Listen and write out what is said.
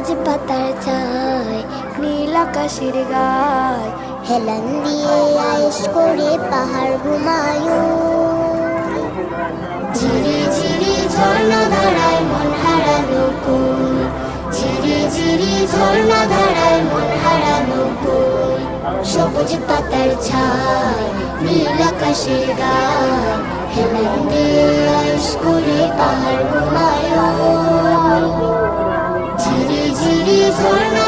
সবুজ পাতার ছায় নীল আকাশের গায় হেলান দিয়ে আয়েশ করে পাহাড় ঘুমায়ুন ঝিরি ঝিরি ঝর্ণা ধারায় মন হারানো কই ঝিরি ঝিরি ঝর্ণা ধারায় মন হারানো কই সবুজ পাতার ছায় নীল আকাশের গায় হেলান দিয়ে আয়েশ করে পাহাড় ঘুমায়ুন ঝিরি ঝিরি ঝর্ণা